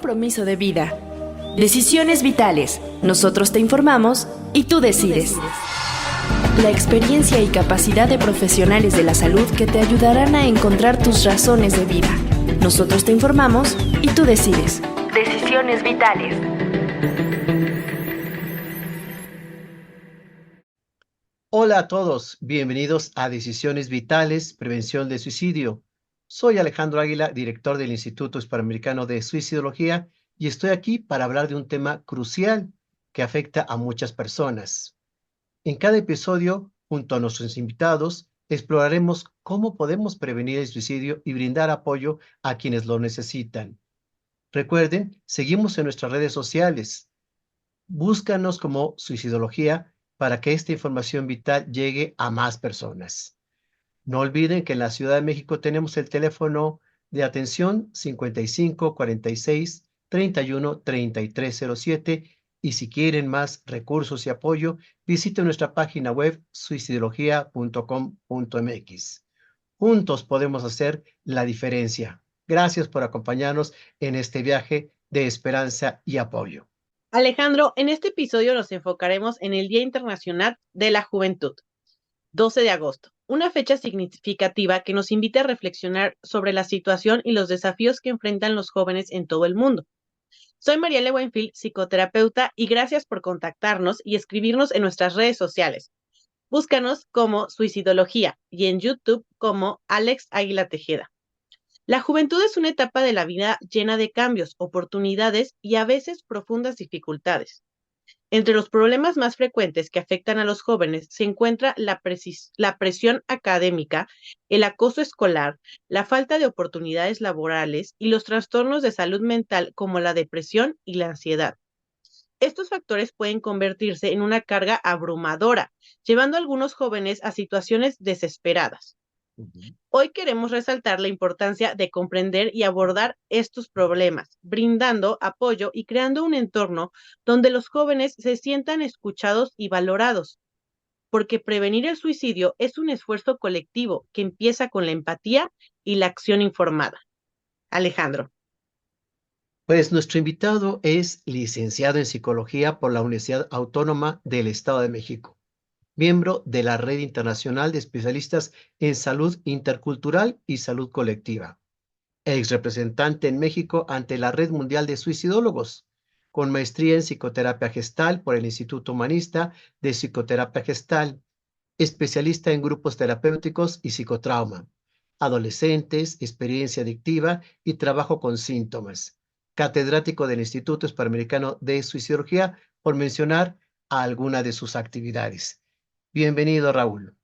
compromiso de vida. Decisiones vitales. Nosotros te informamos y tú decides. La experiencia y capacidad de profesionales de la salud que te ayudarán a encontrar tus razones de vida. Nosotros te informamos y tú decides. Decisiones vitales. Hola a todos, bienvenidos a Decisiones Vitales, Prevención de Suicidio. Soy Alejandro Águila, director del Instituto Hispanoamericano de Suicidología, y estoy aquí para hablar de un tema crucial que afecta a muchas personas. En cada episodio, junto a nuestros invitados, exploraremos cómo podemos prevenir el suicidio y brindar apoyo a quienes lo necesitan. Recuerden, seguimos en nuestras redes sociales. Búscanos como Suicidología para que esta información vital llegue a más personas. No olviden que en la Ciudad de México tenemos el teléfono de atención 55 46 31 3307 y si quieren más recursos y apoyo, visiten nuestra página web suicidología.com.mx. Juntos podemos hacer la diferencia. Gracias por acompañarnos en este viaje de esperanza y apoyo. Alejandro, en este episodio nos enfocaremos en el Día Internacional de la Juventud, 12 de agosto, una fecha significativa que nos invita a reflexionar sobre la situación y los desafíos que enfrentan los jóvenes en todo el mundo. Soy Marielle Buenfil, psicoterapeuta, y gracias por contactarnos y escribirnos en nuestras redes sociales. Búscanos como Suicidología y en YouTube como Alex Águila Tejeda. La juventud es una etapa de la vida llena de cambios, oportunidades y a veces profundas dificultades. Entre los problemas más frecuentes que afectan a los jóvenes se encuentra la presión académica, el acoso escolar, la falta de oportunidades laborales y los trastornos de salud mental como la depresión y la ansiedad. Estos factores pueden convertirse en una carga abrumadora, llevando a algunos jóvenes a situaciones desesperadas. Hoy queremos resaltar la importancia de comprender y abordar estos problemas, brindando apoyo y creando un entorno donde los jóvenes se sientan escuchados y valorados, porque prevenir el suicidio es un esfuerzo colectivo que empieza con la empatía y la acción informada. Alejandro. Pues nuestro invitado es licenciado en Psicología por la Universidad Autónoma del Estado de México, miembro de la Red Internacional de Especialistas en Salud Intercultural y Salud Colectiva, ex representante en México ante la Red Mundial de Suicidólogos, con maestría en Psicoterapia Gestal por el Instituto Humanista de Psicoterapia Gestal, especialista en grupos terapéuticos y psicotrauma, adolescentes, experiencia adictiva y trabajo con síntomas, catedrático del Instituto Hispanoamericano de Suicidología, por mencionar alguna de sus actividades. Bienvenido, Raúl.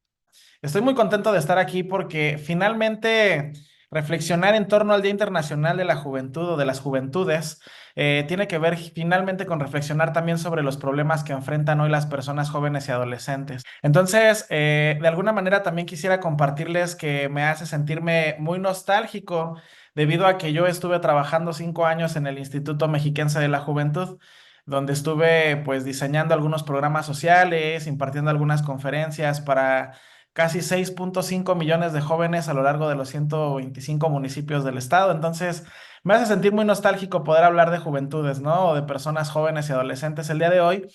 Estoy muy contento de estar aquí porque finalmente reflexionar en torno al Día Internacional de la Juventud o de las Juventudes tiene que ver finalmente con reflexionar también sobre los problemas que enfrentan hoy las personas jóvenes y adolescentes. Entonces, de alguna manera también quisiera compartirles que me hace sentirme muy nostálgico debido a que yo estuve trabajando 5 años en el Instituto Mexiquense de la Juventud, donde estuve pues diseñando algunos programas sociales, impartiendo algunas conferencias para casi 6.5 millones de jóvenes a lo largo de los 125 municipios del estado. Entonces, me hace sentir muy nostálgico poder hablar de juventudes, ¿no? O de personas jóvenes y adolescentes el día de hoy.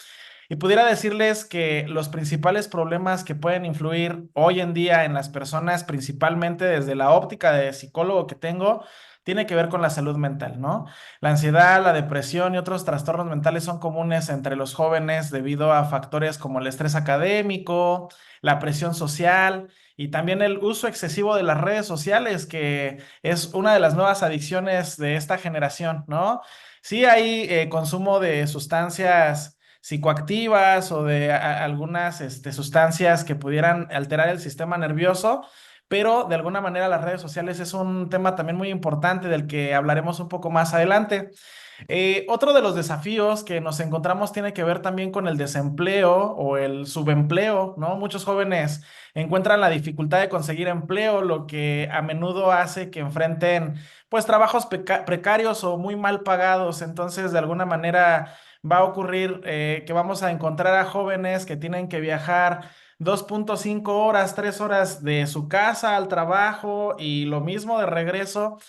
Y pudiera decirles que los principales problemas que pueden influir hoy en día en las personas, principalmente desde la óptica de psicólogo que tengo, tiene que ver con la salud mental, ¿no? La ansiedad, la depresión y otros trastornos mentales son comunes entre los jóvenes debido a factores como el estrés académico, la presión social y también el uso excesivo de las redes sociales, que es una de las nuevas adicciones de esta generación, ¿no? Sí hay consumo de sustancias psicoactivas o de algunas sustancias que pudieran alterar el sistema nervioso, pero de alguna manera las redes sociales es un tema también muy importante del que hablaremos un poco más adelante. Otro de los desafíos que nos encontramos tiene que ver también con el desempleo o el subempleo, ¿no? Muchos jóvenes encuentran la dificultad de conseguir empleo, lo que a menudo hace que enfrenten pues trabajos precarios o muy mal pagados. Entonces, de alguna manera va a ocurrir que vamos a encontrar a jóvenes que tienen que viajar 2.5 horas, 3 horas de su casa al trabajo y lo mismo de regreso.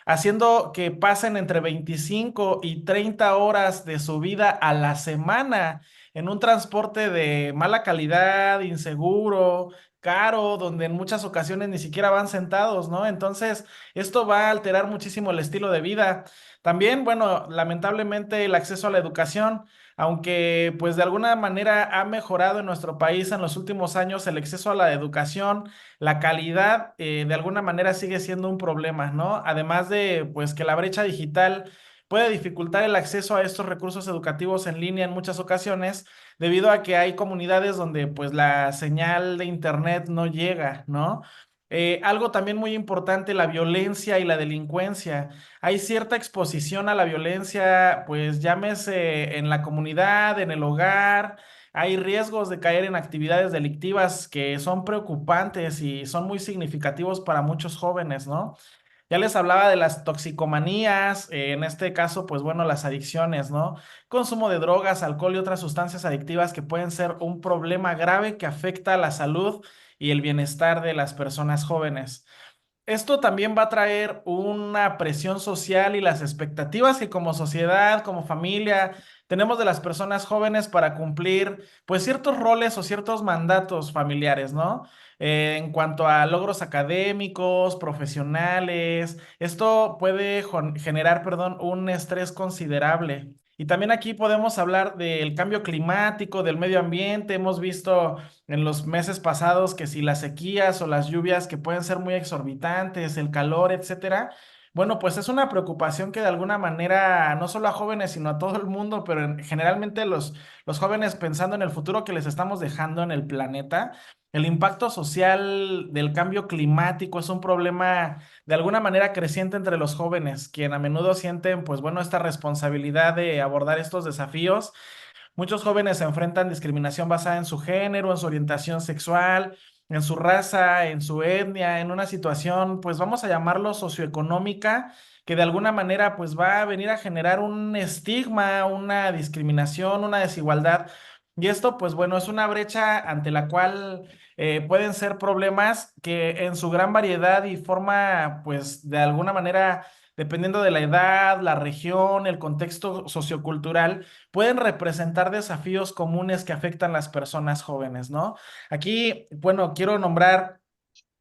haciendo que pasen entre 25 y 30 horas de su vida a la semana en un transporte de mala calidad, inseguro, caro, donde en muchas ocasiones ni siquiera van sentados, ¿no? Entonces, esto va a alterar muchísimo el estilo de vida. También, bueno, lamentablemente el acceso a la educación, aunque pues de alguna manera ha mejorado en nuestro país en los últimos años el acceso a la educación, la calidad de alguna manera sigue siendo un problema, ¿no? Además de pues que la brecha digital puede dificultar el acceso a estos recursos educativos en línea en muchas ocasiones, debido a que hay comunidades donde pues la señal de internet no llega, ¿no? Algo también muy importante, la violencia y la delincuencia. Hay cierta exposición a la violencia, pues llámese en la comunidad, en el hogar. Hay riesgos de caer en actividades delictivas que son preocupantes y son muy significativos para muchos jóvenes, ¿no? Ya les hablaba de las toxicomanías, en este caso, pues bueno, las adicciones, ¿no? Consumo de drogas, alcohol y otras sustancias adictivas que pueden ser un problema grave que afecta a la salud y el bienestar de las personas jóvenes. Esto también va a traer una presión social y las expectativas que como sociedad, como familia, tenemos de las personas jóvenes para cumplir pues ciertos roles o ciertos mandatos familiares, ¿no? En cuanto a logros académicos, profesionales, esto puede generar, perdón, un estrés considerable. Y también aquí podemos hablar del cambio climático, del medio ambiente. Hemos visto en los meses pasados que si las sequías o las lluvias que pueden ser muy exorbitantes, el calor, etcétera. Bueno, pues es una preocupación que de alguna manera, no solo a jóvenes, sino a todo el mundo, pero generalmente los jóvenes pensando en el futuro que les estamos dejando en el planeta, el impacto social del cambio climático es un problema de alguna manera creciente entre los jóvenes, quien a menudo sienten, pues bueno, esta responsabilidad de abordar estos desafíos. Muchos jóvenes se enfrentan discriminación basada en su género, en su orientación sexual, en su raza, en su etnia, en una situación, pues vamos a llamarlo socioeconómica, que de alguna manera pues va a venir a generar un estigma, una discriminación, una desigualdad. Y esto, pues bueno, es una brecha ante la cual pueden ser problemas que en su gran variedad y forma, pues de alguna manera, dependiendo de la edad, la región, el contexto sociocultural, pueden representar desafíos comunes que afectan a las personas jóvenes, ¿no? Aquí, bueno, quiero nombrar,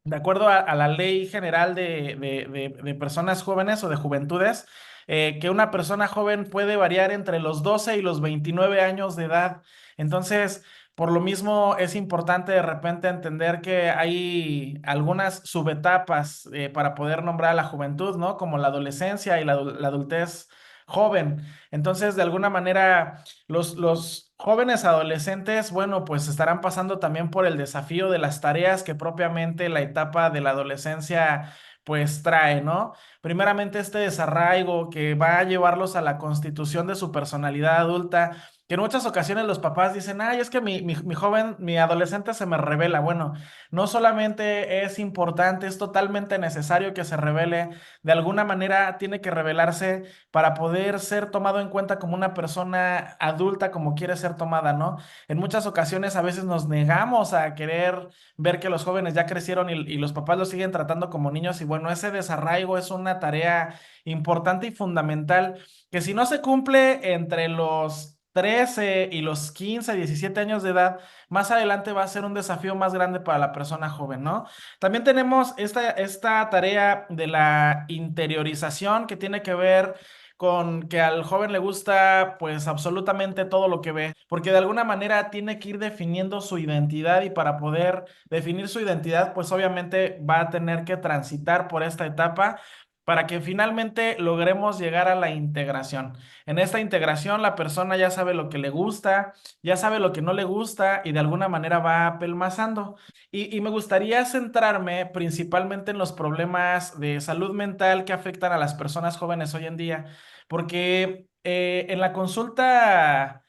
de acuerdo a la Ley General de Personas Jóvenes o de Juventudes, que una persona joven puede variar entre los 12 y los 29 años de edad. Entonces, por lo mismo es importante de repente entender que hay algunas subetapas para poder nombrar a la juventud, ¿no? Como la adolescencia y la adultez joven. Entonces, de alguna manera, los jóvenes adolescentes, bueno, pues estarán pasando también por el desafío de las tareas que propiamente la etapa de la adolescencia pues trae, ¿no? Primeramente este desarraigo que va a llevarlos a la constitución de su personalidad adulta, que en muchas ocasiones los papás dicen, ay, es que mi joven, mi adolescente se me revela. Bueno, no solamente es importante, es totalmente necesario que se revele, de alguna manera tiene que revelarse para poder ser tomado en cuenta como una persona adulta como quiere ser tomada, ¿no? En muchas ocasiones a veces nos negamos a querer ver que los jóvenes ya crecieron y los papás los siguen tratando como niños y bueno, ese desarraigo es una tarea importante y fundamental que si no se cumple entre los 13 y los 15, 17 años de edad, más adelante va a ser un desafío más grande para la persona joven, ¿no? También tenemos esta tarea de la interiorización que tiene que ver con que al joven le gusta pues absolutamente todo lo que ve, porque de alguna manera tiene que ir definiendo su identidad y para poder definir su identidad pues obviamente va a tener que transitar por esta etapa para que finalmente logremos llegar a la integración. En esta integración la persona ya sabe lo que le gusta, ya sabe lo que no le gusta y de alguna manera va apelmazando. Y me gustaría centrarme principalmente en los problemas de salud mental que afectan a las personas jóvenes hoy en día, porque en la consulta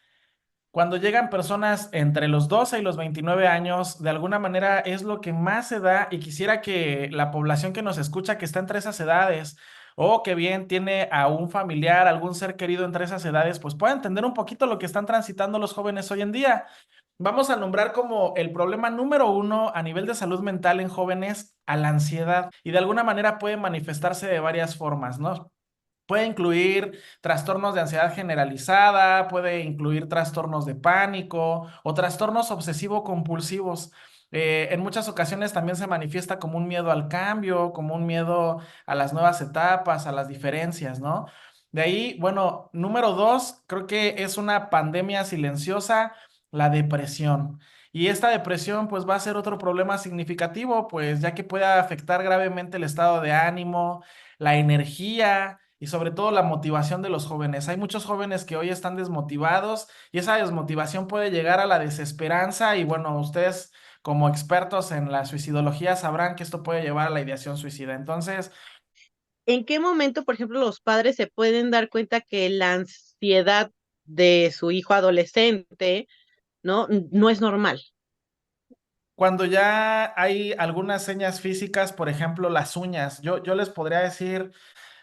cuando llegan personas entre los 12 y los 29 años, de alguna manera es lo que más se da y quisiera que la población que nos escucha que está entre esas edades o que bien tiene a un familiar, algún ser querido entre esas edades, pues pueda entender un poquito lo que están transitando los jóvenes hoy en día. Vamos a nombrar como el problema número uno a nivel de salud mental en jóvenes a la ansiedad y de alguna manera puede manifestarse de varias formas, ¿no? Puede incluir trastornos de ansiedad generalizada, puede incluir trastornos de pánico o trastornos obsesivo-compulsivos. En muchas ocasiones también se manifiesta como un miedo al cambio, como un miedo a las nuevas etapas, a las diferencias, ¿no? De ahí, bueno, número dos, creo que es una pandemia silenciosa, la depresión. Y esta depresión pues va a ser otro problema significativo, pues ya que puede afectar gravemente el estado de ánimo, la energía y sobre todo la motivación de los jóvenes. Hay muchos jóvenes que hoy están desmotivados y esa desmotivación puede llegar a la desesperanza y bueno, ustedes como expertos en la suicidología sabrán que esto puede llevar a la ideación suicida. Entonces, ¿En qué momento, por ejemplo, los padres se pueden dar cuenta que la ansiedad de su hijo adolescente, ¿no? No es normal. cuando ya hay algunas señas físicas, por ejemplo, las uñas, yo les podría decir,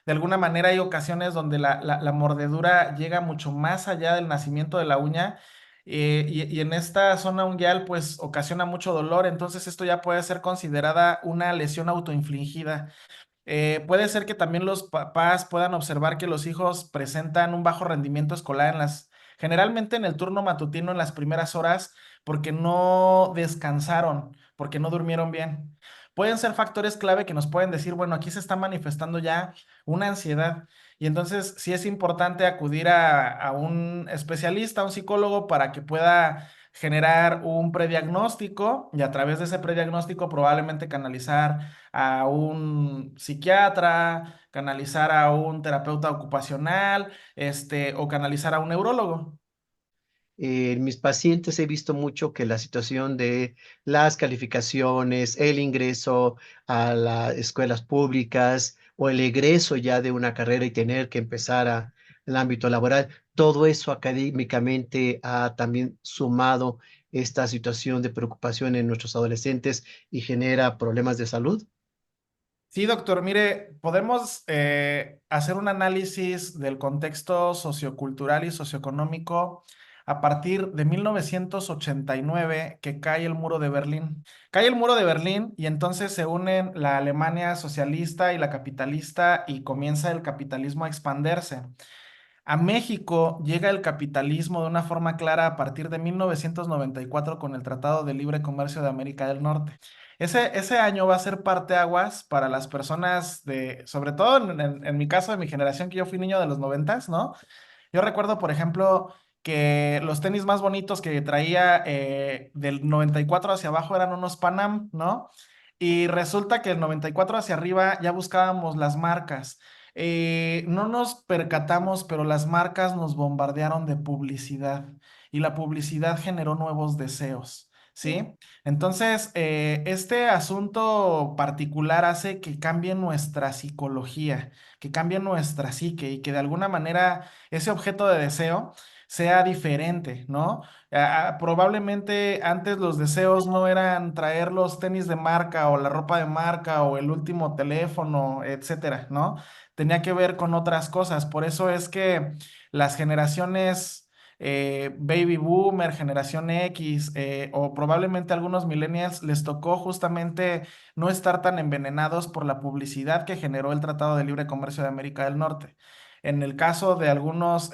de alguna manera hay ocasiones donde la mordedura llega mucho más allá del nacimiento de la uña y en esta zona unguial pues ocasiona mucho dolor, entonces esto ya puede ser considerada una lesión autoinfligida. Puede ser que también los papás puedan observar que los hijos presentan un bajo rendimiento escolar generalmente en el turno matutino en las primeras horas porque no descansaron, porque no durmieron bien. Pueden ser factores clave que nos pueden decir, bueno, aquí se está manifestando ya una ansiedad y entonces sí es importante acudir a un especialista, a un psicólogo para que pueda generar un prediagnóstico y a través de ese prediagnóstico probablemente canalizar a un psiquiatra, canalizar a un terapeuta ocupacional, o canalizar a un neurólogo. En mis pacientes he visto mucho que la situación de las calificaciones, el ingreso a las escuelas públicas o el egreso ya de una carrera y tener que empezar el ámbito laboral, todo eso académicamente ha también sumado esta situación de preocupación en nuestros adolescentes y genera problemas de salud. Sí, doctor, mire, podemos hacer un análisis del contexto sociocultural y socioeconómico a partir de 1989 que cae el muro de Berlín. Cae el muro de Berlín y entonces se unen la Alemania socialista y la capitalista y comienza el capitalismo a expandirse. A México llega el capitalismo de una forma clara a partir de 1994 con el Tratado de Libre Comercio de América del Norte. Ese año va a ser parteaguas para las personas sobre todo en mi caso, de mi generación, que yo fui niño de los noventas, ¿no? Yo recuerdo, por ejemplo, que los tenis más bonitos que traía del 94 hacia abajo eran unos Panam, ¿no? Y resulta que el 94 hacia arriba ya buscábamos las marcas. No nos percatamos, pero las marcas nos bombardearon de publicidad y la publicidad generó nuevos deseos, ¿sí? Entonces, este asunto particular hace que cambie nuestra psicología, que cambie nuestra psique y que de alguna manera ese objeto de deseo sea diferente, ¿no? Probablemente antes los deseos no eran traer los tenis de marca o la ropa de marca o el último teléfono, etcétera, ¿no? Tenía que ver con otras cosas. Por eso es que las generaciones baby boomer, generación X o probablemente algunos millennials les tocó justamente no estar tan envenenados por la publicidad que generó el Tratado de Libre Comercio de América del Norte. En el caso de algunos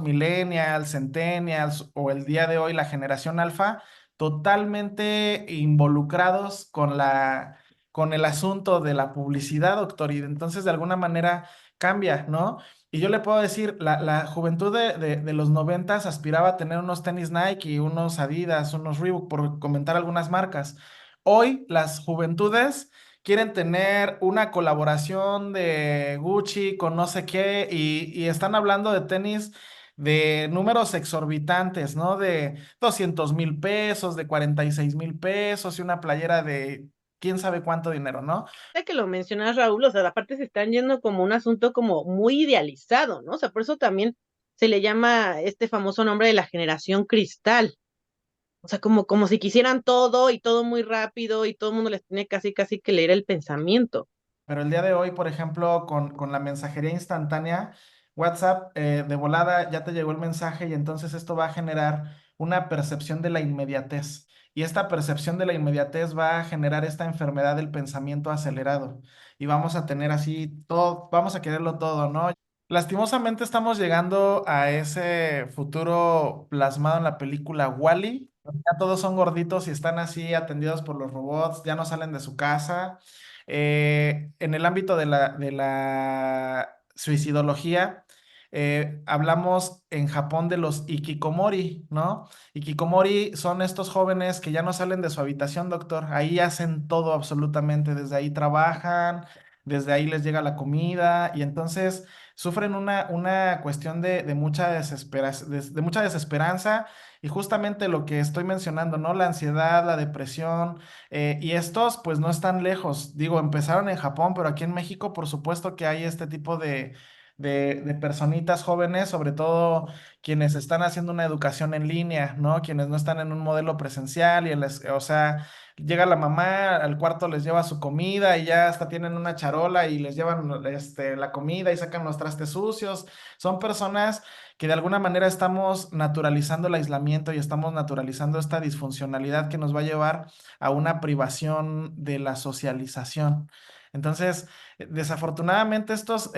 millennials, centennials o el día de hoy la generación alfa, totalmente involucrados con el asunto de la publicidad, doctor, y entonces de alguna manera cambia, ¿no? Y yo le puedo decir, la juventud de los noventas aspiraba a tener unos tenis Nike, unos Adidas, unos Reebok, por comentar algunas marcas. Hoy las juventudes quieren tener una colaboración de Gucci con no sé qué y están hablando de tenis de números exorbitantes, ¿no? De 200,000 pesos, de 46,000 pesos y una playera de quién sabe cuánto dinero, ¿no? Ya que lo mencionas, Raúl, o sea, aparte se están yendo como un asunto como muy idealizado, ¿no? O sea, por eso también se le llama este famoso nombre de la generación cristal. O sea, como si quisieran todo y todo muy rápido y todo el mundo les tiene casi, casi que leer el pensamiento. Pero el día de hoy, por ejemplo, con la mensajería instantánea, WhatsApp de volada ya te llegó el mensaje y entonces esto va a generar una percepción de la inmediatez. y esta percepción de la inmediatez va a generar esta enfermedad del pensamiento acelerado y vamos a tener así todo, vamos a quererlo todo, ¿no? Lastimosamente estamos llegando a ese futuro plasmado en la película Wall-E. Ya todos son gorditos y están así atendidos por los robots, ya no salen de su casa. En el ámbito de la suicidología, hablamos en Japón de los hikikomori, ¿no? Hikikomori son estos jóvenes que ya no salen de su habitación, doctor. Ahí hacen todo absolutamente, desde ahí trabajan, desde ahí les llega la comida y entonces sufren una cuestión de mucha de mucha desesperanza y justamente lo que estoy mencionando, ¿no? La ansiedad, la depresión, y estos pues no están lejos. Digo, empezaron en Japón, pero aquí en México por supuesto que hay este tipo de personitas jóvenes, sobre todo quienes están haciendo una educación en línea, ¿no? Quienes no están en un modelo presencial y o sea, llega la mamá al cuarto, les lleva su comida y ya hasta tienen una charola y les llevan la comida y sacan los trastes sucios. Son personas que de alguna manera estamos naturalizando el aislamiento y estamos naturalizando esta disfuncionalidad que nos va a llevar a una privación de la socialización. Entonces, desafortunadamente estos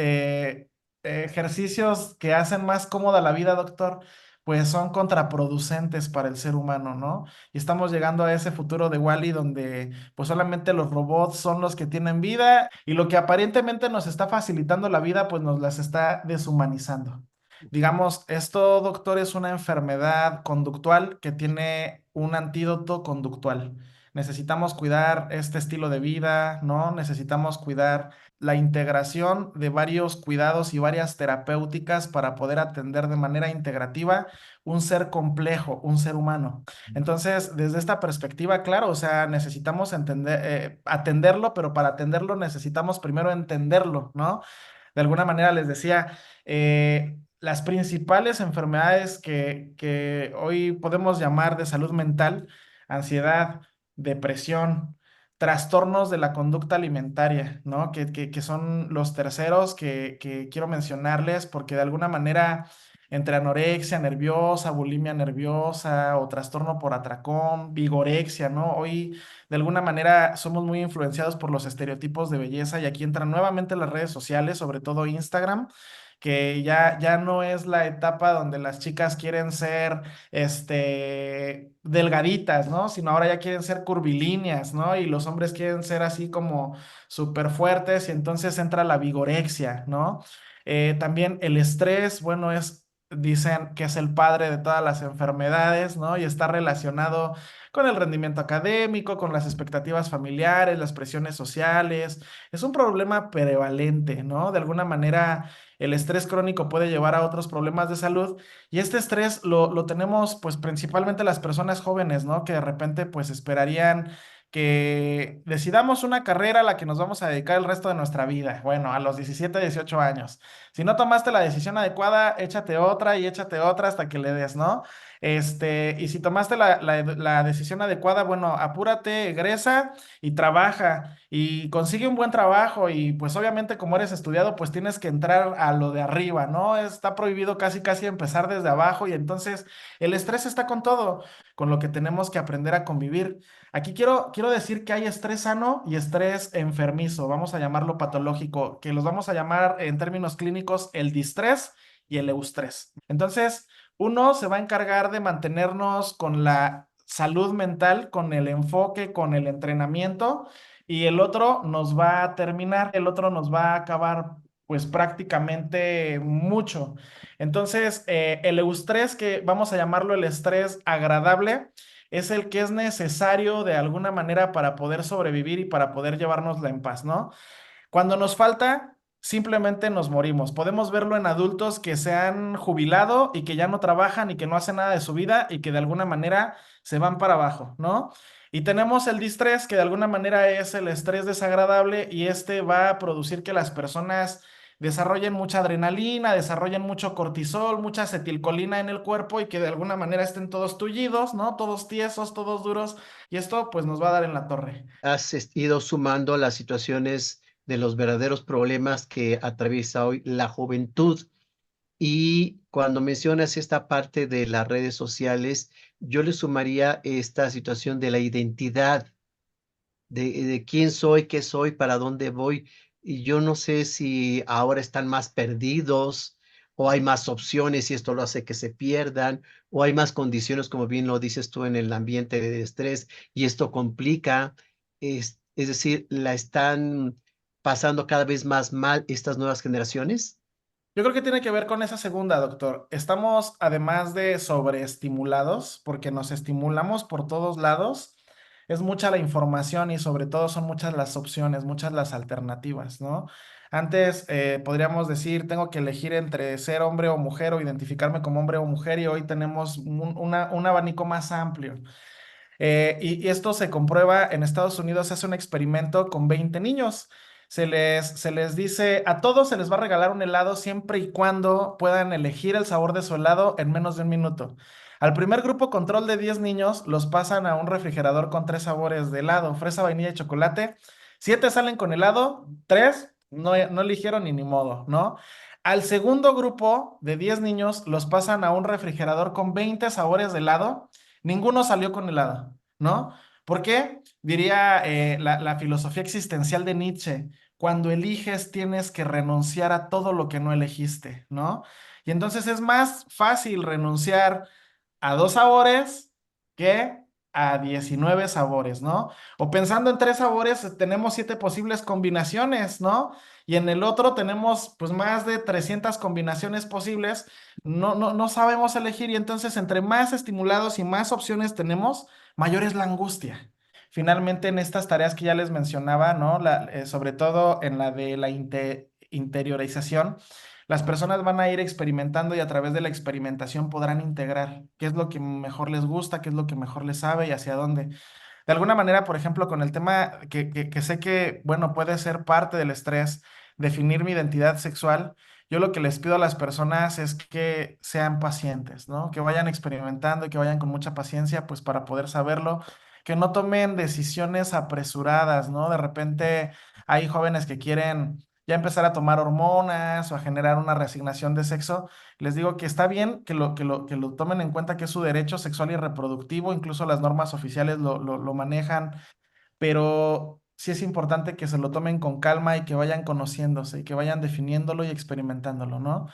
ejercicios que hacen más cómoda la vida, doctor, pues son contraproducentes para el ser humano, ¿no? Y estamos llegando a ese futuro de Wall-E donde pues solamente los robots son los que tienen vida y lo que aparentemente nos está facilitando la vida, pues nos las está deshumanizando. Digamos, esto, doctor, es una enfermedad conductual que tiene un antídoto conductual. Necesitamos cuidar este estilo de vida, ¿no? Necesitamos cuidar la integración de varios cuidados y varias terapéuticas para poder atender de manera integrativa un ser complejo, un ser humano. Entonces, desde esta perspectiva, claro, o sea, necesitamos entender, atenderlo, pero para atenderlo necesitamos primero entenderlo, ¿no? De alguna manera les decía, las principales enfermedades que hoy podemos llamar de salud mental, ansiedad, depresión, trastornos de la conducta alimentaria, ¿no? Que son los terceros que quiero mencionarles porque de alguna manera entre anorexia nerviosa, bulimia nerviosa o trastorno por atracón, vigorexia, ¿no? Hoy de alguna manera somos muy influenciados por los estereotipos de belleza y aquí entran nuevamente las redes sociales, sobre todo Instagram, que ya no es la etapa donde las chicas quieren ser delgaditas, ¿no? Sino ahora ya quieren ser curvilíneas, ¿no? Y los hombres quieren ser así como súper fuertes y entonces entra la vigorexia, ¿no? También el estrés, bueno, dicen que es el padre de todas las enfermedades, ¿no? Y está relacionado con el rendimiento académico, con las expectativas familiares, las presiones sociales. Es un problema prevalente, ¿no? De alguna manera, el estrés crónico puede llevar a otros problemas de salud y este estrés lo tenemos pues principalmente las personas jóvenes, ¿no? Que de repente pues esperarían que decidamos una carrera a la que nos vamos a dedicar el resto de nuestra vida. Bueno, a los 17, 18 años. Si no tomaste la decisión adecuada, échate otra y échate otra hasta que le des, ¿no? Y si tomaste la decisión adecuada, bueno, apúrate, egresa y trabaja y consigue un buen trabajo y pues obviamente como eres estudiado, pues tienes que entrar a lo de arriba, ¿no? Está prohibido casi casi empezar desde abajo y entonces el estrés está con todo, con lo que tenemos que aprender a convivir. Aquí quiero decir que hay estrés sano y estrés enfermizo, vamos a llamarlo patológico, que los vamos a llamar en términos clínicos el distrés y el eustrés. Entonces, uno se va a encargar de mantenernos con la salud mental, con el enfoque, con el entrenamiento, y el otro nos va a terminar, el otro nos va a acabar pues prácticamente mucho. Entonces, el eustrés, que vamos a llamarlo el estrés agradable, es el que es necesario de alguna manera para poder sobrevivir y para poder llevárnosla en paz, ¿no? Cuando nos falta, simplemente nos morimos. Podemos verlo en adultos que se han jubilado y que ya no trabajan y que no hacen nada de su vida y que de alguna manera se van para abajo, ¿no? Y tenemos el distrés, que de alguna manera es el estrés desagradable y este va a producir que las personas desarrollen mucha adrenalina, desarrollen mucho cortisol, mucha acetilcolina en el cuerpo y que de alguna manera estén todos tullidos, ¿no? Todos tiesos, todos duros y esto pues nos va a dar en la torre. Has ido sumando las situaciones de los verdaderos problemas que atraviesa hoy la juventud. Y cuando mencionas esta parte de las redes sociales, yo le sumaría esta situación de la identidad, de quién soy, qué soy, para dónde voy. Y yo no sé si ahora están más perdidos o hay más opciones y esto lo hace que se pierdan, o hay más condiciones, como bien lo dices tú, en el ambiente de estrés y esto complica. Es decir, la están pasando cada vez más mal estas nuevas generaciones. Yo creo que tiene que ver con esa segunda, doctor. Estamos, además de sobreestimulados, porque nos estimulamos por todos lados, es mucha la información y sobre todo son muchas las opciones, muchas las alternativas, ¿no? Antes podríamos decir, tengo que elegir entre ser hombre o mujer o identificarme como hombre o mujer y hoy tenemos un abanico más amplio. Y esto se comprueba en Estados Unidos, se hace un experimento con 20 niños. Se les dice, a todos se les va a regalar un helado siempre y cuando puedan elegir el sabor de su helado en menos de un minuto. Al primer grupo control de 10 niños los pasan a un refrigerador con tres sabores de helado, fresa, vainilla y chocolate. Siete salen con helado, tres no eligieron ni modo, ¿no? Al segundo grupo de 10 niños los pasan a un refrigerador con 20 sabores de helado. Ninguno salió con helado, ¿no? ¿Por qué? Diría la filosofía existencial de Nietzsche, cuando eliges tienes que renunciar a todo lo que no elegiste, ¿no? Y entonces es más fácil renunciar a dos sabores que a 19 sabores, ¿no? O pensando en tres sabores, tenemos siete posibles combinaciones, ¿no? Y en el otro tenemos pues más de 300 combinaciones posibles. No sabemos elegir y entonces entre más estimulados y más opciones tenemos, mayor es la angustia. Finalmente, en estas tareas que ya les mencionaba, ¿no? Sobre todo en la de la interiorización, las personas van a ir experimentando y a través de la experimentación podrán integrar qué es lo que mejor les gusta, qué es lo que mejor les sabe y hacia dónde. De alguna manera, por ejemplo, con el tema que sé que, bueno, puede ser parte del estrés, definir mi identidad sexual, yo lo que les pido a las personas es que sean pacientes, ¿no? Que vayan experimentando y que vayan con mucha paciencia, pues para poder saberlo, que no tomen decisiones apresuradas, ¿no? De repente hay jóvenes que quieren ya empezar a tomar hormonas o a generar una reasignación de sexo. Les digo que está bien que lo tomen en cuenta que es su derecho sexual y reproductivo, incluso las normas oficiales lo manejan, pero sí es importante que se lo tomen con calma y que vayan conociéndose y que vayan definiéndolo y experimentándolo, ¿no?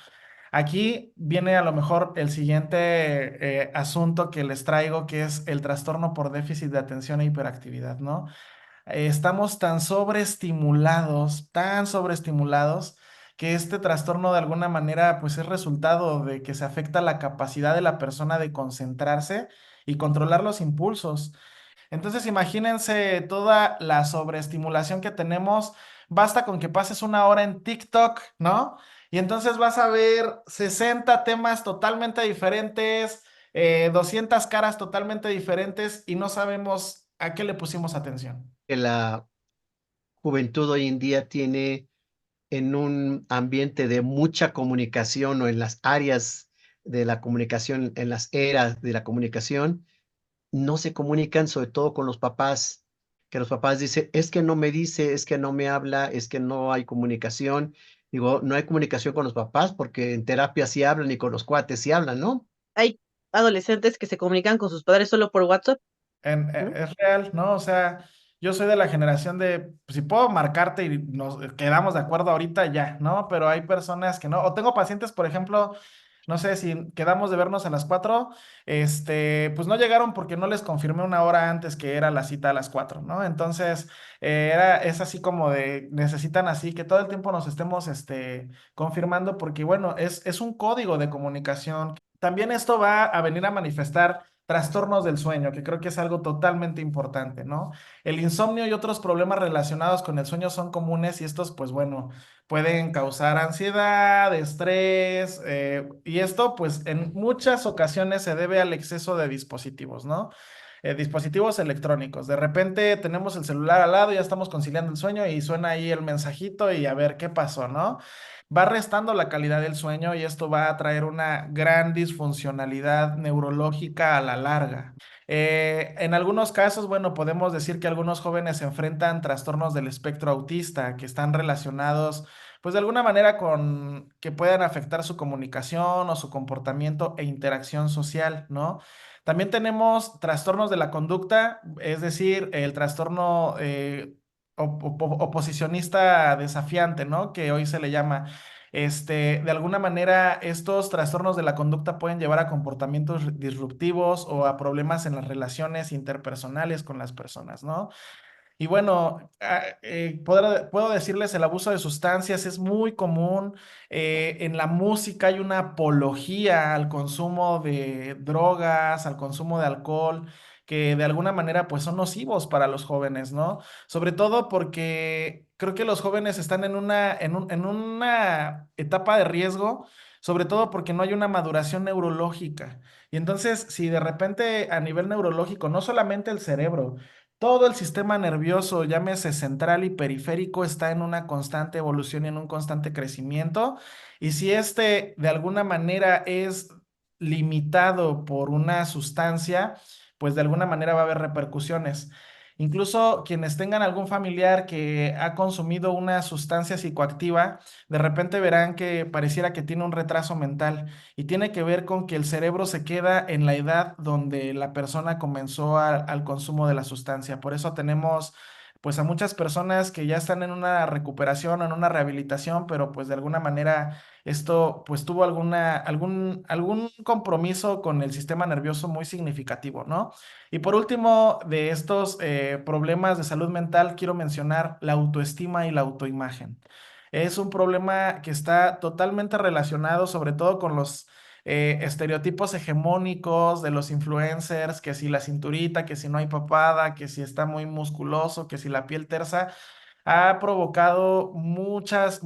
Aquí viene a lo mejor el siguiente asunto que les traigo, que es el trastorno por déficit de atención e hiperactividad, ¿no? Estamos tan sobreestimulados, que este trastorno de alguna manera pues es resultado de que se afecta la capacidad de la persona de concentrarse y controlar los impulsos. Entonces imagínense toda la sobreestimulación que tenemos, basta con que pases una hora en TikTok, ¿no? Y entonces vas a ver 60 temas totalmente diferentes, 200 caras totalmente diferentes y no sabemos a qué le pusimos atención. Que la juventud hoy en día tiene en un ambiente de mucha comunicación o en las áreas de la comunicación, en las eras de la comunicación, no se comunican sobre todo con los papás, que los papás dicen, es que no me dice, es que no me habla, es que no hay comunicación. Digo, no hay comunicación con los papás porque en terapia sí hablan y con los cuates sí hablan, ¿no? Hay adolescentes que se comunican con sus padres solo por WhatsApp, ¿no? Es real, ¿no? O sea, yo soy de la generación de, pues, si puedo marcarte y nos quedamos de acuerdo ahorita, ya, ¿no? Pero hay personas que no. O tengo pacientes, por ejemplo, no sé si quedamos de vernos a las 4, pues no llegaron porque no les confirmé una hora antes que era la cita a las 4, ¿no? Entonces, es así como de, necesitan así que todo el tiempo nos estemos, confirmando porque, bueno, es un código de comunicación. También esto va a venir a manifestar trastornos del sueño, que creo que es algo totalmente importante, ¿no? El insomnio y otros problemas relacionados con el sueño son comunes y estos, pues bueno, pueden causar ansiedad, estrés, y esto, pues en muchas ocasiones se debe al exceso de dispositivos, ¿no? Dispositivos electrónicos. De repente tenemos el celular al lado, ya estamos conciliando el sueño y suena ahí el mensajito y a ver qué pasó, ¿no? Va restando la calidad del sueño y esto va a traer una gran disfuncionalidad neurológica a la larga. En algunos casos, bueno, podemos decir que algunos jóvenes se enfrentan trastornos del espectro autista que están relacionados pues de alguna manera con que puedan afectar su comunicación o su comportamiento e interacción social, ¿no? También tenemos trastornos de la conducta, es decir, el trastorno oposicionista desafiante, ¿no? Que hoy se le llama. De alguna manera, estos trastornos de la conducta pueden llevar a comportamientos disruptivos o a problemas en las relaciones interpersonales con las personas, ¿no? Y bueno, puedo decirles, el abuso de sustancias es muy común. En la música hay una apología al consumo de drogas, al consumo de alcohol, que de alguna manera pues son nocivos para los jóvenes, ¿no? Sobre todo porque creo que los jóvenes están en una etapa de riesgo, sobre todo porque no hay una maduración neurológica. Y entonces, si de repente a nivel neurológico, no solamente el cerebro, todo el sistema nervioso, llámese central y periférico, está en una constante evolución y en un constante crecimiento. Y si este de alguna manera es limitado por una sustancia, pues de alguna manera va a haber repercusiones. Incluso quienes tengan algún familiar que ha consumido una sustancia psicoactiva, de repente verán que pareciera que tiene un retraso mental y tiene que ver con que el cerebro se queda en la edad donde la persona comenzó al consumo de la sustancia. Por eso tenemos pues a muchas personas que ya están en una recuperación, en una rehabilitación, pero pues de alguna manera esto pues tuvo algún compromiso con el sistema nervioso muy significativo, ¿no? Y por último, de estos problemas de salud mental, quiero mencionar la autoestima y la autoimagen. Es un problema que está totalmente relacionado, sobre todo con los estereotipos hegemónicos de los influencers, que si la cinturita, que si no hay papada, que si está muy musculoso, que si la piel tersa, ha provocado muchas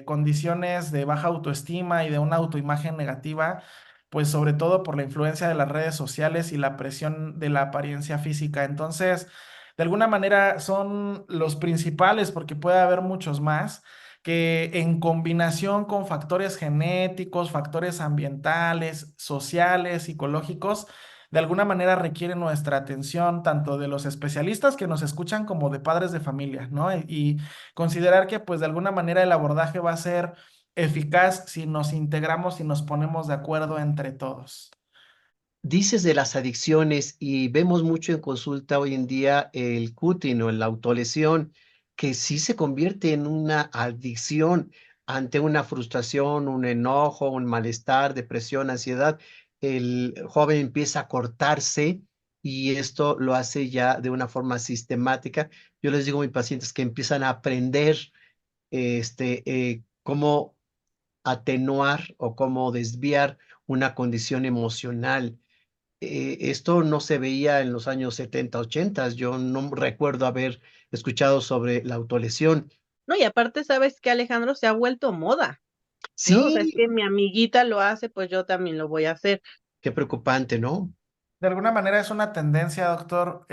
condiciones de baja autoestima y de una autoimagen negativa, pues sobre todo por la influencia de las redes sociales y la presión de la apariencia física. Entonces, de alguna manera son los principales, porque puede haber muchos más que en combinación con factores genéticos, factores ambientales, sociales, psicológicos, de alguna manera requieren nuestra atención, tanto de los especialistas que nos escuchan como de padres de familia, ¿no? Y considerar que pues de alguna manera el abordaje va a ser eficaz si nos integramos y nos ponemos de acuerdo entre todos. Dices de las adicciones y vemos mucho en consulta hoy en día el cutting o la autolesión, que sí se convierte en una adicción ante una frustración, un enojo, un malestar, depresión, ansiedad. El joven empieza a cortarse y esto lo hace ya de una forma sistemática. Yo les digo a mis pacientes que empiezan a aprender cómo atenuar o cómo desviar una condición emocional. Esto no se veía en los años 70, 80. Yo no recuerdo haber escuchado sobre la autolesión. No, y aparte, ¿sabes que Alejandro? Se ha vuelto moda, ¿no? O sea, es Sí, que mi amiguita lo hace, pues yo también lo voy a hacer. qué preocupante, ¿no? De alguna manera es una tendencia, doctor.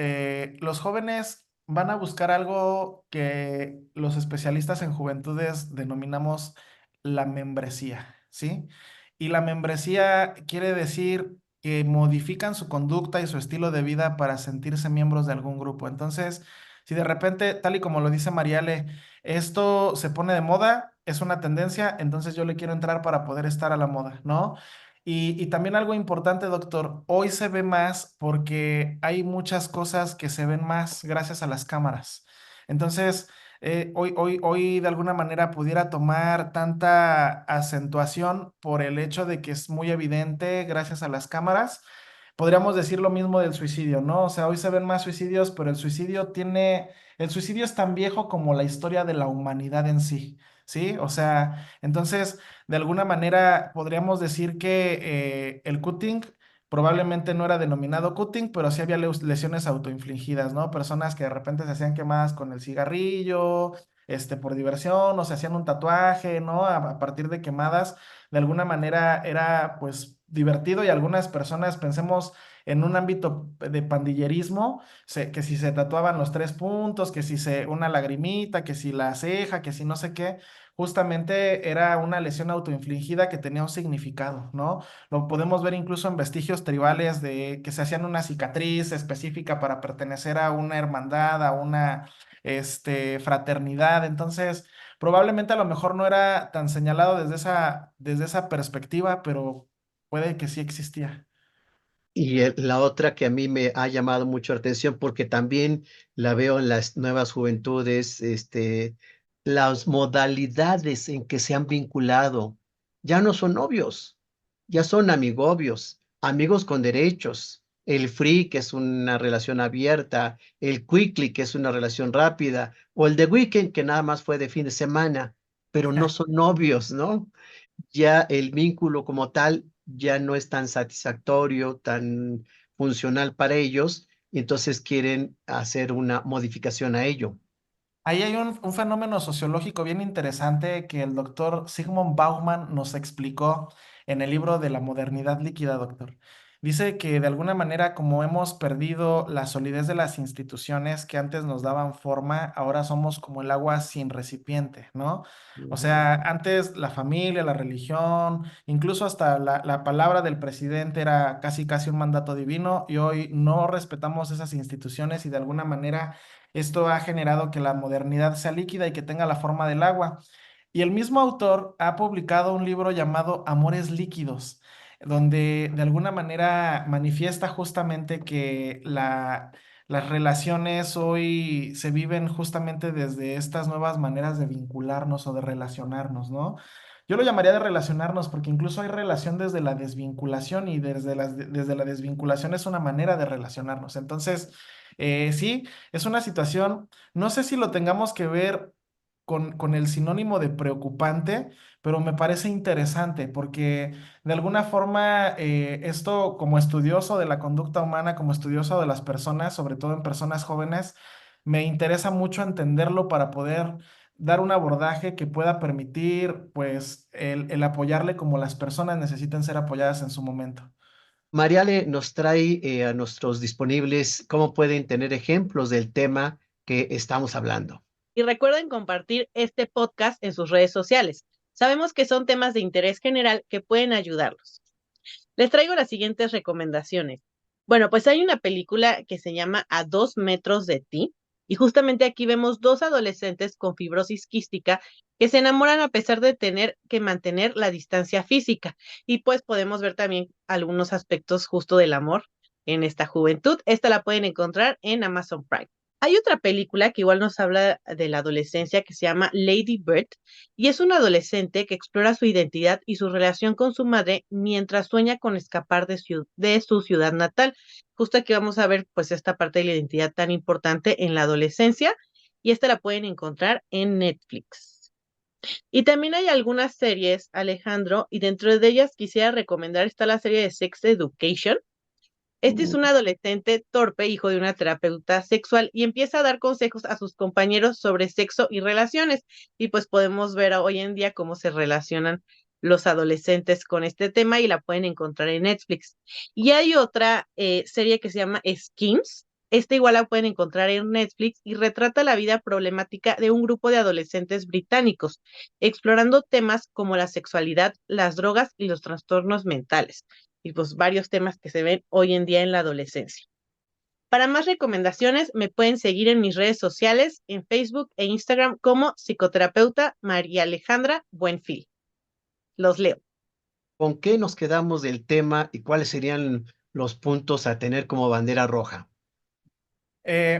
Los jóvenes van a buscar algo que los especialistas en juventudes denominamos la membresía, ¿sí? Y la membresía quiere decir que modifican su conducta y su estilo de vida para sentirse miembros de algún grupo. Entonces, si de repente, tal y como lo dice Mariale, esto se pone de moda, es una tendencia, entonces yo le quiero entrar para poder estar a la moda, ¿no? Y también algo importante, doctor, hoy se ve más porque hay muchas cosas que se ven más gracias a las cámaras. Entonces, hoy de alguna manera pudiera tomar tanta acentuación por el hecho de que es muy evidente gracias a las cámaras. Podríamos decir lo mismo del suicidio, ¿no? O sea, hoy se ven más suicidios, pero el suicidio es tan viejo como la historia de la humanidad en sí, ¿sí? O sea, entonces de alguna manera podríamos decir que el cutting probablemente no era denominado cutting, pero sí había lesiones autoinfligidas, ¿no? Personas que de repente se hacían quemadas con el cigarrillo, por diversión, o se hacían un tatuaje, ¿no? A partir de quemadas, de alguna manera era pues divertido y algunas personas pensemos en un ámbito de pandillerismo, que si se tatuaban los 3 puntos, que si una lagrimita, que si la ceja, que si no sé qué, justamente era una lesión autoinfligida que tenía un significado, ¿no? Lo podemos ver incluso en vestigios tribales de que se hacían una cicatriz específica para pertenecer a una hermandad, a una fraternidad. Entonces, probablemente a lo mejor no era tan señalado desde esa perspectiva, pero puede que sí existía. Y la otra que a mí me ha llamado mucho la atención, porque también la veo en las nuevas juventudes, las modalidades en que se han vinculado, ya no son novios, ya son amigobios, amigos con derechos. El free, que es una relación abierta, el quickly, que es una relación rápida, o el de weekend, que nada más fue de fin de semana, pero no son novios, ¿no? Ya el vínculo como tal ya no es tan satisfactorio, tan funcional para ellos, y entonces quieren hacer una modificación a ello. Ahí hay un fenómeno sociológico bien interesante que el doctor Sigmund Bauman nos explicó en el libro de la modernidad líquida, doctor. Dice que de alguna manera, como hemos perdido la solidez de las instituciones que antes nos daban forma, ahora somos como el agua sin recipiente, ¿no? O Ujú. sea, antes la familia, la religión, incluso hasta la palabra del presidente era casi casi un mandato divino, y hoy no respetamos esas instituciones y de alguna manera esto ha generado que la modernidad sea líquida y que tenga la forma del agua. Y el mismo autor ha publicado un libro llamado Amores Líquidos, donde de alguna manera manifiesta justamente que las relaciones hoy se viven justamente desde estas nuevas maneras de vincularnos o de relacionarnos, ¿no? Yo lo llamaría de relacionarnos porque incluso hay relación desde la desvinculación, y desde la desvinculación es una manera de relacionarnos. Entonces, sí, es una situación, no sé si lo tengamos que ver con el sinónimo de preocupante, pero me parece interesante porque de alguna forma esto, como estudioso de la conducta humana, como estudioso de las personas, sobre todo en personas jóvenes, me interesa mucho entenderlo para poder dar un abordaje que pueda permitir pues el apoyarle como las personas necesiten ser apoyadas en su momento. Mariale nos trae a nuestros disponibles cómo pueden tener ejemplos del tema que estamos hablando. Y recuerden compartir este podcast en sus redes sociales. Sabemos que son temas de interés general que pueden ayudarlos. Les traigo las siguientes recomendaciones. Bueno, pues hay una película que se llama A 2 metros de ti, y justamente aquí vemos dos adolescentes con fibrosis quística que se enamoran a pesar de tener que mantener la distancia física. Y pues podemos ver también algunos aspectos justo del amor en esta juventud. Esta la pueden encontrar en Amazon Prime. Hay otra película que igual nos habla de la adolescencia que se llama Lady Bird, y es un adolescente que explora su identidad y su relación con su madre mientras sueña con escapar de su ciudad natal. Justo aquí vamos a ver pues esta parte de la identidad tan importante en la adolescencia, y esta la pueden encontrar en Netflix. Y también hay algunas series, Alejandro, y dentro de ellas quisiera recomendar, está la serie de Sex Education. Este es un adolescente torpe, hijo de una terapeuta sexual, y empieza a dar consejos a sus compañeros sobre sexo y relaciones. Y pues podemos ver hoy en día cómo se relacionan los adolescentes con este tema, y la pueden encontrar en Netflix. Y hay otra serie que se llama Skins. Esta igual la pueden encontrar en Netflix y retrata la vida problemática de un grupo de adolescentes británicos, explorando temas como la sexualidad, las drogas y los trastornos mentales, y pues varios temas que se ven hoy en día en la adolescencia. Para más recomendaciones, me pueden seguir en mis redes sociales, en Facebook e Instagram como psicoterapeuta María Alejandra Buenfil. Los leo. ¿Con qué nos quedamos del tema y cuáles serían los puntos a tener como bandera roja?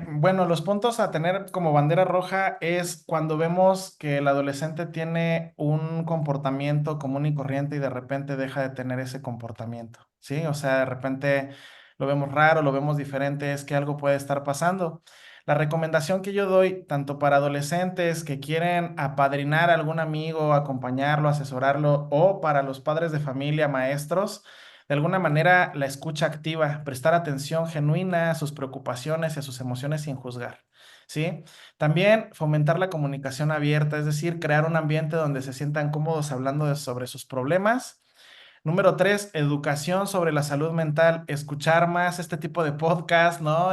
Bueno, los puntos a tener como bandera roja es cuando vemos que el adolescente tiene un comportamiento común y corriente y de repente deja de tener ese comportamiento, ¿sí? O sea, de repente lo vemos raro, lo vemos diferente, es que algo puede estar pasando. La recomendación que yo doy, tanto para adolescentes que quieren apadrinar a algún amigo, acompañarlo, asesorarlo, o para los padres de familia, maestros, de alguna manera, la escucha activa, prestar atención genuina a sus preocupaciones y a sus emociones sin juzgar, ¿sí? También fomentar la comunicación abierta, es decir, crear un ambiente donde se sientan cómodos hablando sobre sus problemas. Número 3, educación sobre la salud mental, escuchar más este tipo de podcast, ¿no?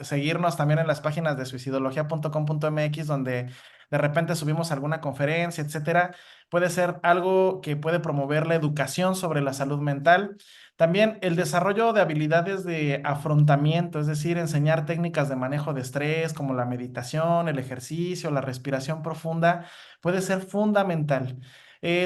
Seguirnos también en las páginas de suicidología.com.mx, donde de repente subimos alguna conferencia, etcétera. Puede ser algo que puede promover la educación sobre la salud mental. También el desarrollo de habilidades de afrontamiento, es decir, enseñar técnicas de manejo de estrés como la meditación, el ejercicio, la respiración profunda, puede ser fundamental.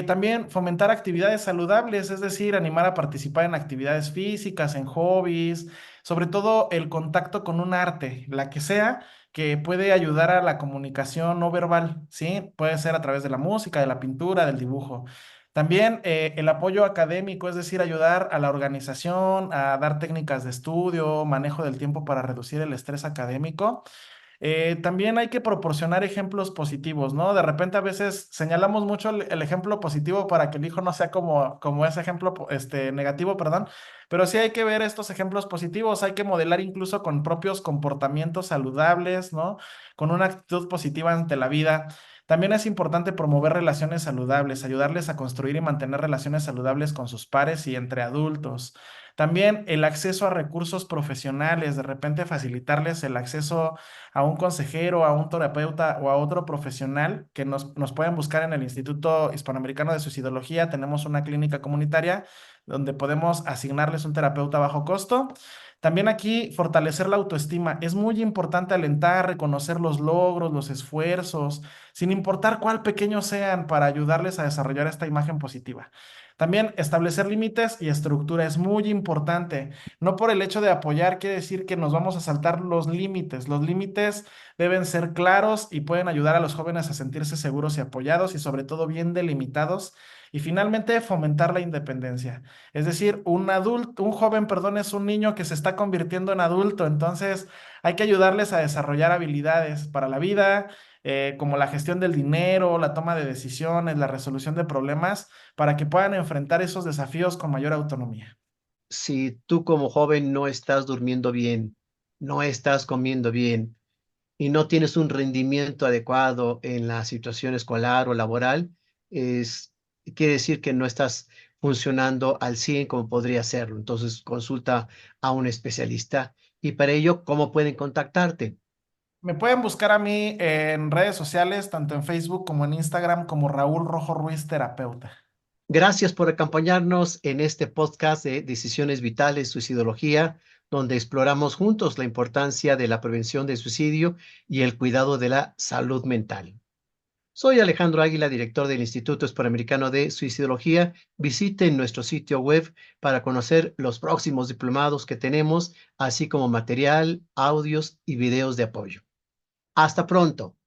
También fomentar actividades saludables, es decir, animar a participar en actividades físicas, en hobbies, sobre todo el contacto con un arte, la que sea, que puede ayudar a la comunicación no verbal, ¿sí? Puede ser a través de la música, de la pintura, del dibujo. También el apoyo académico, es decir, ayudar a la organización, a dar técnicas de estudio, manejo del tiempo para reducir el estrés académico. También hay que proporcionar ejemplos positivos, ¿no? De repente a veces señalamos mucho el ejemplo positivo para que el hijo no sea como ese ejemplo negativo, perdón, pero sí hay que ver estos ejemplos positivos, hay que modelar incluso con propios comportamientos saludables, ¿no? Con una actitud positiva ante la vida. También es importante promover relaciones saludables, ayudarles a construir y mantener relaciones saludables con sus pares y entre adultos. También el acceso a recursos profesionales, de repente facilitarles el acceso a un consejero, a un terapeuta o a otro profesional que nos pueden buscar en el Instituto Hispanoamericano de Suicidología. Tenemos una clínica comunitaria donde podemos asignarles un terapeuta a bajo costo. También aquí fortalecer la autoestima. Es muy importante alentar, reconocer los logros, los esfuerzos, sin importar cuál pequeños sean, para ayudarles a desarrollar esta imagen positiva. También establecer límites y estructura es muy importante. No por el hecho de apoyar quiere decir que nos vamos a saltar los límites. Los límites deben ser claros y pueden ayudar a los jóvenes a sentirse seguros y apoyados y sobre todo bien delimitados. Y finalmente, fomentar la independencia. Es decir, un joven, perdón, es un niño que se está convirtiendo en adulto. Entonces, hay que ayudarles a desarrollar habilidades para la vida, como la gestión del dinero, la toma de decisiones, la resolución de problemas, para que puedan enfrentar esos desafíos con mayor autonomía. Si tú como joven no estás durmiendo bien, no estás comiendo bien y no tienes un rendimiento adecuado en la situación escolar o laboral, es, quiere decir que no estás funcionando al 100 como podría serlo. Entonces, consulta a un especialista y para ello, ¿cómo pueden contactarte? Me pueden buscar a mí en redes sociales, tanto en Facebook como en Instagram, como Raúl Rojo Ruiz Terapeuta. Gracias por acompañarnos en este podcast de Decisiones Vitales, Suicidología, donde exploramos juntos la importancia de la prevención del suicidio y el cuidado de la salud mental. Soy Alejandro Águila, director del Instituto Hispanoamericano de Suicidología. Visiten nuestro sitio web para conocer los próximos diplomados que tenemos, así como material, audios y videos de apoyo. Hasta pronto.